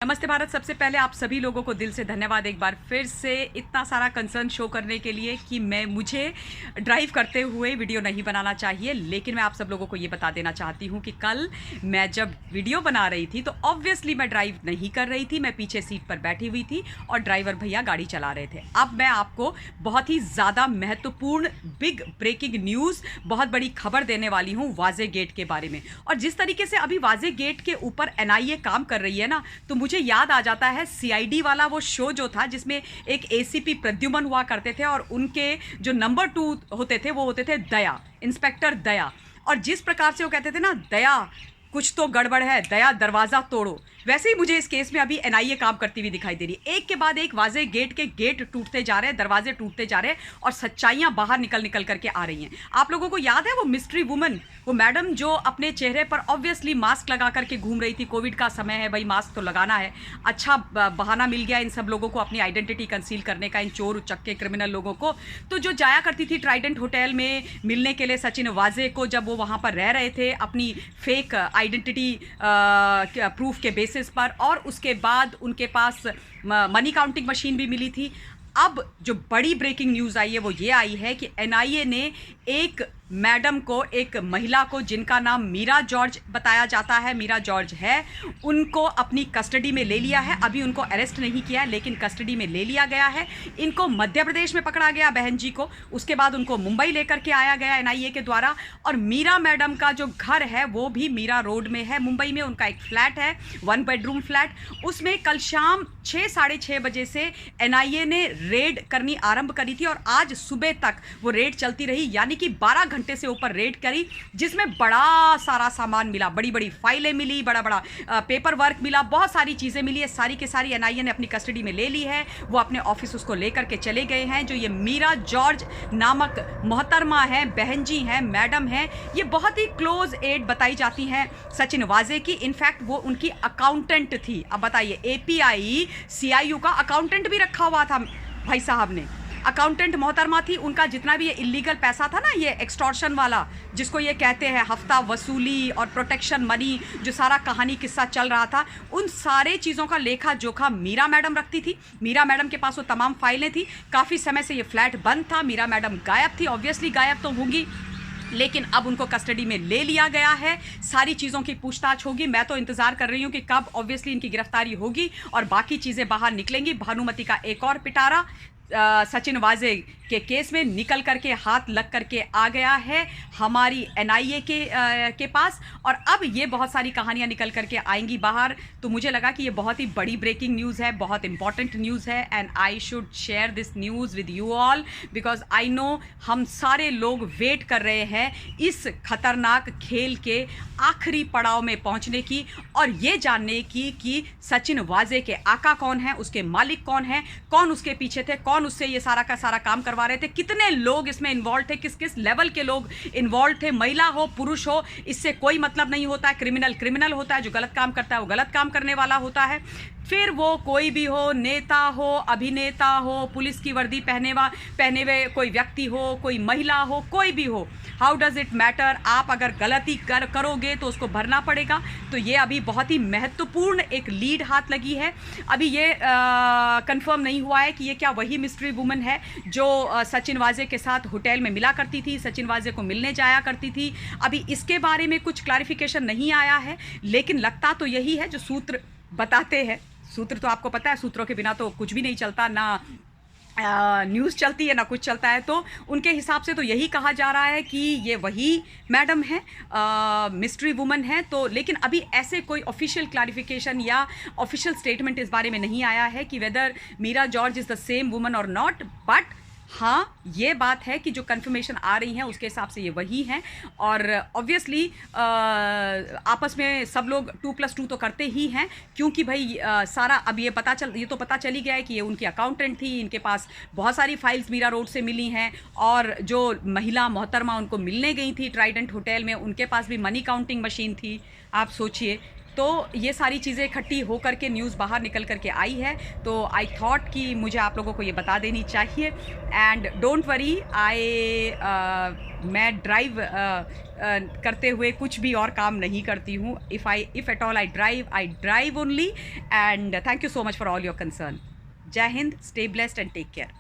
नमस्ते भारत। सबसे पहले आप सभी लोगों को दिल से धन्यवाद एक बार फिर से इतना सारा कंसर्न शो करने के लिए कि मुझे ड्राइव करते हुए वीडियो नहीं बनाना चाहिए, लेकिन मैं आप सब लोगों को ये बता देना चाहती हूँ कि कल मैं जब वीडियो बना रही थी तो ऑब्वियसली मैं ड्राइव नहीं कर रही थी, मैं पीछे सीट पर बैठी हुई थी और ड्राइवर भैया गाड़ी चला रहे थे। अब मैं आपको बहुत ही ज़्यादा महत्वपूर्ण बिग ब्रेकिंग न्यूज़, बहुत बड़ी खबर देने वाली हूँ वाजे गेट के बारे में। और जिस तरीके से अभी वाजे गेट के ऊपर एनआईए काम कर रही है ना, तो मुझे याद आ जाता है सीआईडी वाला वो शो जो था जिसमें एक एसीपी प्रद्युमन हुआ करते थे और उनके जो नंबर 2 होते थे वो होते थे दया, इंस्पेक्टर दया। और जिस प्रकार से वो कहते थे ना, दया कुछ तो गड़बड़ है, दया दरवाज़ा तोड़ो, वैसे ही मुझे इस केस में अभी एनआईए काम करती हुई दिखाई दे रही है। एक के बाद एक वाजे गेट के गेट टूटते जा रहे हैं, दरवाजे टूटते जा रहे हैं और सच्चाइयाँ बाहर निकल निकल करके आ रही हैं। आप लोगों को याद है वो मिस्ट्री वुमन, वो मैडम जो अपने चेहरे पर ऑब्वियसली मास्क लगा करके घूम रही थी। कोविड का समय है भाई, मास्क तो लगाना है। अच्छा बहाना मिल गया इन सब लोगों को अपनी आइडेंटिटी कंसील करने का, इन चोर उचक्के क्रिमिनल लोगों को। तो जो जाया करती थी ट्राइडेंट होटल में मिलने के लिए सचिन वाजे को, जब वो वहाँ पर रह रहे थे अपनी फेक आइडेंटिटी प्रूफ के बेसिस पर, और उसके बाद उनके पास मनी काउंटिंग मशीन भी मिली थी। अब जो बड़ी ब्रेकिंग न्यूज़ आई है वो ये आई है कि एनआईए ने एक मैडम को, एक महिला को जिनका नाम मीरा जॉर्ज बताया जाता है, मीरा जॉर्ज है, उनको अपनी कस्टडी में ले लिया है। अभी उनको अरेस्ट नहीं किया है लेकिन कस्टडी में ले लिया गया है। इनको मध्य प्रदेश में पकड़ा गया बहन जी को, उसके बाद उनको मुंबई लेकर के आया गया एनआईए के द्वारा। और मीरा मैडम का जो घर है वो भी मीरा रोड में है मुंबई में। उनका एक फ्लैट है, 1 बेडरूम फ्लैट। उसमें कल शाम 6 साढ़े 6 बजे से एनआईए ने रेड करनी आरंभ करी थी और आज सुबह तक वो रेड चलती रही, यानी कि 12 घंटे से ऊपर रेड करी, जिसमें बड़ा सारा सामान मिला, बड़ी बड़ी फाइलें मिली, बड़ा बड़ा पेपर वर्क मिला, बहुत सारी चीज़ें मिली है। सारी की सारी एनआईए ने अपनी कस्टडी में ले ली है। वो अपने ऑफिस उसको लेकर के चले गए हैं। जो ये मीरा जॉर्ज नामक मोहतरमा है, बहन जी हैं, मैडम हैं, ये बहुत ही क्लोज एड बताई जाती हैं सचिन वाजे की। इनफैक्ट वो उनकी अकाउंटेंट थी। अब बताइए, एपीआई सीआईयू का अकाउंटेंट भी रखा हुआ था भाई साहब ने। अकाउंटेंट मोहतरमा थी। उनका जितना भी ये इलीगल पैसा था ना, ये एक्सटॉर्शन वाला जिसको ये कहते हैं, हफ्ता वसूली और प्रोटेक्शन मनी, जो सारा कहानी किस्सा चल रहा था, उन सारे चीज़ों का लेखा जोखा मीरा मैडम रखती थी। मीरा मैडम के पास वो तमाम फाइलें थी। काफ़ी समय से ये फ्लैट बंद था, मीरा मैडम गायब थी। ऑब्वियसली गायब तो होंगी, लेकिन अब उनको कस्टडी में ले लिया गया है। सारी चीज़ों की पूछताछ होगी। मैं तो इंतज़ार कर रही हूँ कि कब ऑब्वियसली इनकी गिरफ्तारी होगी और बाकी चीज़ें बाहर निकलेंगी। भानुमति का एक और पिटारा सचिन वाजे के केस में निकल करके, हाथ लग करके आ गया है हमारी एनआईए के पास। और अब ये बहुत सारी कहानियां निकल करके आएंगी बाहर। तो मुझे लगा कि ये बहुत ही बड़ी ब्रेकिंग न्यूज़ है, बहुत इंपॉर्टेंट न्यूज़ है, and I should share this news with you all, because I know हम सारे लोग वेट कर रहे हैं इस खतरनाक खेल के आखिरी पड़ाव में पहुंचने की और ये जानने की कि सचिन वाजे के आका कौन है, उसके मालिक कौन है, कौन उसके पीछे थे, कौन उससे ये सारा का सारा काम करवा रहे थे, कितने लोग इसमें इन्वॉल्व थे, किस किस लेवल के लोग इन्वॉल्व थे, महिला हो पुरुष हो, इससे कोई मतलब नहीं होता है। क्रिमिनल क्रिमिनल होता है, जो गलत काम करता है वो गलत काम करने वाला होता है। फिर वो कोई भी हो, नेता हो, अभिनेता हो, पुलिस की वर्दी पहने हुए कोई व्यक्ति हो, कोई महिला हो, कोई भी हो, हाउ डज़ इट मैटर। आप अगर गलती करोगे तो उसको भरना पड़ेगा। तो ये अभी बहुत ही महत्वपूर्ण एक लीड हाथ लगी है। अभी ये कंफर्म नहीं हुआ है कि ये क्या वही मिस्ट्री वुमन है जो सचिन वाजे के साथ होटल में मिला करती थी, सचिन वाजे को मिलने जाया करती थी। अभी इसके बारे में कुछ क्लैरिफिकेशन नहीं आया है, लेकिन लगता तो यही है जो सूत्र बताते हैं। सूत्र तो आपको पता है, सूत्रों के बिना तो कुछ भी नहीं चलता, ना न्यूज़ चलती है ना कुछ चलता है। तो उनके हिसाब से तो यही कहा जा रहा है कि ये वही मैडम है, मिस्ट्री वुमन है। तो लेकिन अभी ऐसे कोई ऑफिशियल क्लैरिफिकेशन या ऑफिशियल स्टेटमेंट इस बारे में नहीं आया है कि whether Meera George is the same woman और नॉट। बट हाँ, ये बात है कि जो कंफर्मेशन आ रही है उसके हिसाब से ये वही हैं। और ऑब्वियसली आपस में सब लोग 2+2 तो करते ही हैं, क्योंकि भाई सारा अब ये तो पता चल ही गया है कि ये उनकी अकाउंटेंट थी। इनके पास बहुत सारी फाइल्स मीरा रोड से मिली हैं और जो महिला मोहतरमा उनको मिलने गई थी ट्राइडेंट होटल में, उनके पास भी मनी काउंटिंग मशीन थी। आप सोचिए तो ये सारी चीज़ें इकट्ठी हो कर के न्यूज़ बाहर निकल कर के आई है, तो आई थॉट कि मुझे आप लोगों को ये बता देनी चाहिए। एंड डोंट वरी, मैं ड्राइव करते हुए कुछ भी और काम नहीं करती हूँ। If at all I drive only. And thank you so much for all your concern. Jai Hind, stay blessed and take care.